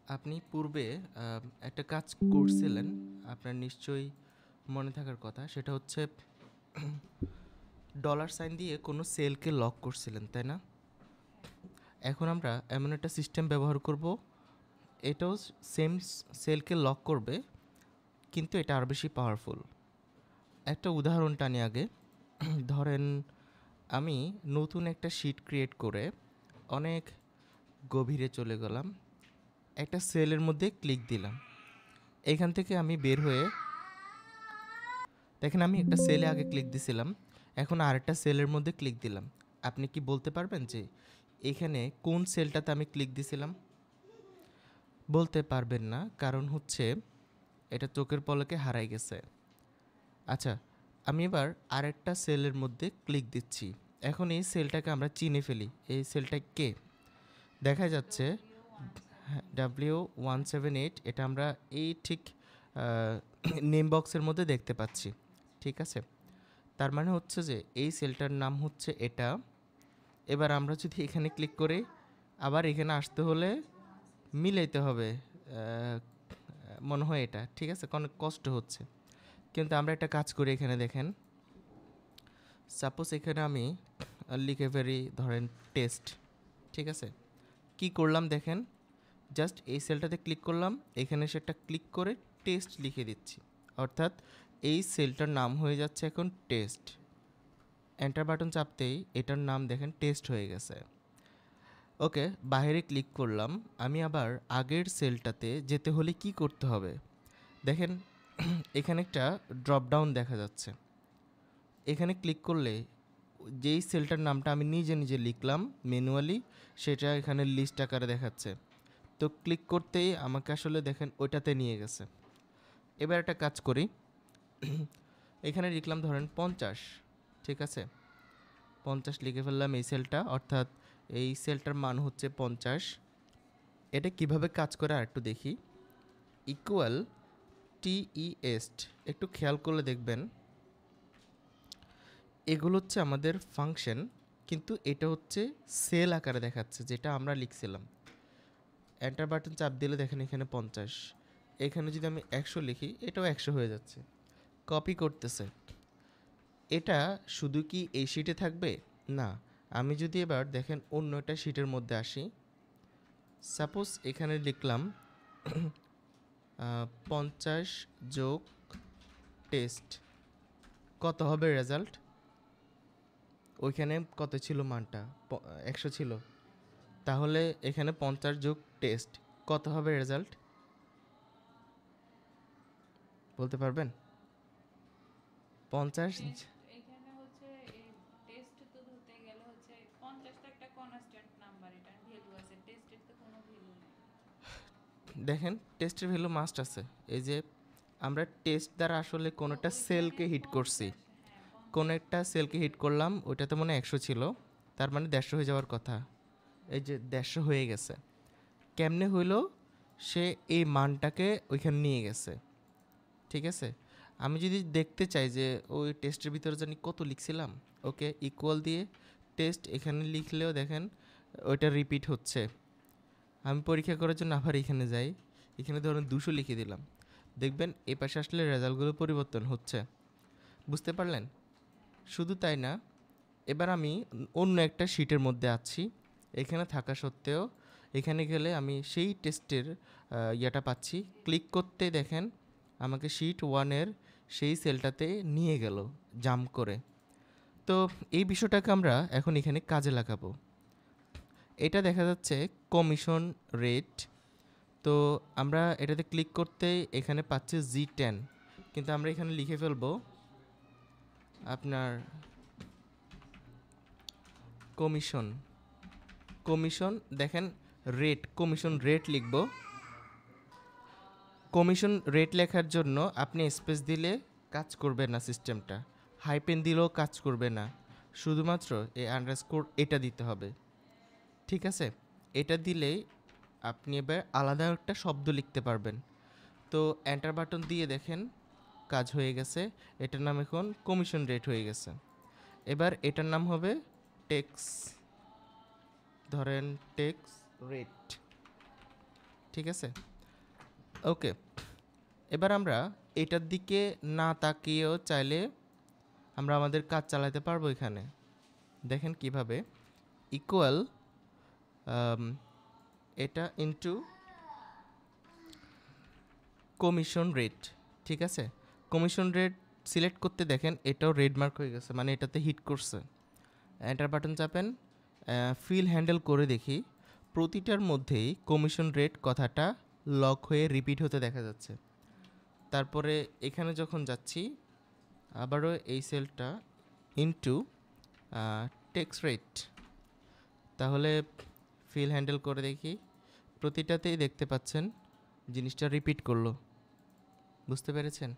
আপনি পূর্বে একটা কাজ করছিলেন, আপনার নিশ্চয়ই মনে থাকার কথা। সেটা হচ্ছে ডলার সাইন দিয়ে কোনো সেলকে লক করছিলেন, তাই না? এখন আমরা এমন একটা সিস্টেম ব্যবহার করব, এটাও সেম সেলকে লক করবে, কিন্তু এটা আরও বেশি পাওয়ারফুল। একটা উদাহরণ টানি আগে। ধরেন আমি নতুন একটা শিট ক্রিয়েট করে অনেক গভীরে চলে গেলাম, একটা সেলের মধ্যে ক্লিক দিলাম। এখান থেকে আমি বের হয়ে দেখেন আমি একটা সেলে আগে ক্লিক দিছিলাম, এখন আরেকটা সেলের মধ্যে ক্লিক দিলাম। আপনি কি বলতে পারবেন যে এখানে কোন সেলটাতে আমি ক্লিক দিছিলাম? বলতে পারবেন না, কারণ হচ্ছে এটা চোখের পলকে হারাই গেছে। আচ্ছা, আমি এবার আরেকটা সেলের মধ্যে ক্লিক দিচ্ছি। এখন এই সেলটাকে আমরা চিনে ফেলি। এই সেলটা কে? দেখা যাচ্ছে W178, এটা আমরা এই ঠিক নেম বক্সের মধ্যে দেখতে পাচ্ছি। ঠিক আছে, তার মানে হচ্ছে যে এই সেলটার নাম হচ্ছে এটা। এবার আমরা যদি এখানে ক্লিক করি, আবার এখানে আসতে হলে মিলাইতে হবে, মনে হয় এটা। ঠিক আছে, অনেক কষ্ট হচ্ছে, কিন্তু আমরা একটা কাজ করি। এখানে দেখেন, সাপোজ এখানে আমি লিখে ফেলি ধরেন টেস্ট। ঠিক আছে, কি করলাম দেখেন, জাস্ট এই সেলটাতে ক্লিক করলাম, এখানে সেটা ক্লিক করে টেস্ট লিখে দিচ্ছি। অর্থাৎ এই সেলটার নাম হয়ে যাচ্ছে এখন টেস্ট। এন্টার বাটন চাপতেই এটার নাম দেখেন টেস্ট হয়ে গেছে। ওকে, বাইরে ক্লিক করলাম। আমি আবার আগের সেলটাতে যেতে হলে কি করতে হবে দেখেন, এখানে একটা ড্রপ ডাউন দেখা যাচ্ছে। এখানে ক্লিক করলে যেই সেলটার নামটা আমি নিজে নিজে লিখলাম ম্যানুয়ালি, সেটা এখানে লিস্ট আকারে দেখাচ্ছে। তো ক্লিক করতেই আমাকে আসলে দেখেন ওইটাতে নিয়ে গেছে। এবার একটা কাজ করি, এখানে লিখলাম ধরেন 50। ঠিক আছে, 50 লিখে ফেললাম এই সেলটা, অর্থাৎ এই সেলটার মান হচ্ছে 50। এটা কিভাবে কাজ করে আর একটু দেখি। ইকুয়াল টিইএস্ট, একটু খেয়াল করলে দেখবেন এগুলো হচ্ছে আমাদের ফাংশন, কিন্তু এটা হচ্ছে সেল আকারে দেখাচ্ছে যেটা আমরা লিখছিলাম। এন্টার বাটন চাপ দিলে দেখেন এখানে 50, এখানে যদি আমি 100 লিখি এটাও 100 হয়ে যাচ্ছে। কপি করতেছে। এটা শুধু কি এই শিটে থাকবে? না, আমি যদি এবার দেখেন অন্য একটা শিটের মধ্যে আসি, সাপোজ এখানে লিখলাম 50 যোগ টেস্ট, কত হবে রেজাল্ট? ওইখানে কত ছিল মানটা? 100 ছিল। তাহলে এখানে 50 যোগ টেস্ট কত হবে রেজাল্ট? বলতে পারবেন? 50 এখানে হচ্ছে এই টেস্ট তো ধরতে গেলে হচ্ছে 50 তো একটা কনস্ট্যান্ট নাম্বার, এটার ভ্যালু আছে, টেস্টের তো কোনো ভ্যালু নেই। দেখেন টেস্টের ভ্যালু মাস্ট আছে। এই যে আমরা টেস্ট দ্বারা আসলে তো কোনো একটা ওইখানে সেলকে হিট করছি, 50, হ্যাঁ কোনো 50। একটা সেলকে হিট করলাম, ওইটাতে মনে হয় 100 ছিল, তার মানে 150 হয়ে যাওয়ার কথা। এই যে 150 হয়ে গেছে। কেমনে হইলো? সে এই মানটাকে ওইখানে নিয়ে গেছে। ঠিক আছে, আমি যদি দেখতে চাই যে ওই টেস্টের ভিতরে জানি কত লিখছিলাম, ওকে ইকুয়াল দিয়ে টেস্ট এখানে লিখলেও দেখেন ওইটা রিপিট হচ্ছে। আমি পরীক্ষা করার জন্য আবার এখানে যাই, এখানে ধরুন 200 লিখে দিলাম, দেখবেন এ পাশে আসলে রেজাল্টগুলো পরিবর্তন হচ্ছে। বুঝতে পারলেন? শুধু তাই না, এবার আমি অন্য একটা শিটের মধ্যে আছি, এখানে থাকা সত্ত্বেও এখানে গেলে আমি সেই টেস্টের ইয়েটা পাচ্ছি। ক্লিক করতে দেখেন আমাকে শিট 1-এর সেই সেলটাতে নিয়ে গেল জাম্প করে। তো এই বিষয়টাকে আমরা এখন এখানে কাজে লাগাবো। এটা দেখা যাচ্ছে কমিশন রেট। তো আমরা এটাতে ক্লিক করতেই এখানে পাচ্ছি G10, কিন্তু আমরা এখানে লিখে ফেলবো আপনার কমিশন। কমিশন দেখেন রেট, কমিশন রেট লিখব। কমিশন রেট লেখার জন্য আপনি স্পেস দিলে কাজ করবে না সিস্টেমটা, হাইপেন দিলেও কাজ করবে না, শুধুমাত্র এই আন্ডারস্কোর এটা দিতে হবে। ঠিক আছে, এটা দিলেই আপনি এবার আলাদা একটা শব্দ লিখতে পারবেন। তো এন্টার বাটন দিয়ে দেখেন কাজ হয়ে গেছে। এটার নাম এখন কমিশন রেট হয়ে গেছে। এবার এটার নাম হবে টেক্স, ধরেন টেক্স রেট। ঠিক আছে? ওকে, এবার আমরা এটার দিকে না তাকিয়েও চাইলে আমরা আমাদের কাজ চালাতে পারবো এখানে। দেখেন কিভাবে, ইকুয়াল এটা ইনটু কমিশন রেট, ঠিক আছে? কমিশন রেট সিলেক্ট করতে দেখেন এটাও রেড মার্ক হয়ে গেছে, মানে এটাতে হিট করছে। এন্টার বাটন চাপেন, ফিল হ্যান্ডেল করে দেখি প্রতিটার মধ্যেই কমিশন রেট কথাটা লক হয়ে রিপিট হতে দেখা যাচ্ছে। তারপরে এখানে যখন যাচ্ছি আবারও এই সেলটা ইনটু টেক্স রেট, তাহলে ফিল হ্যান্ডেল করে দেখি প্রতিটাতেই দেখতে পাচ্ছেন জিনিসটা রিপিট করলো। বুঝতে পেরেছেন?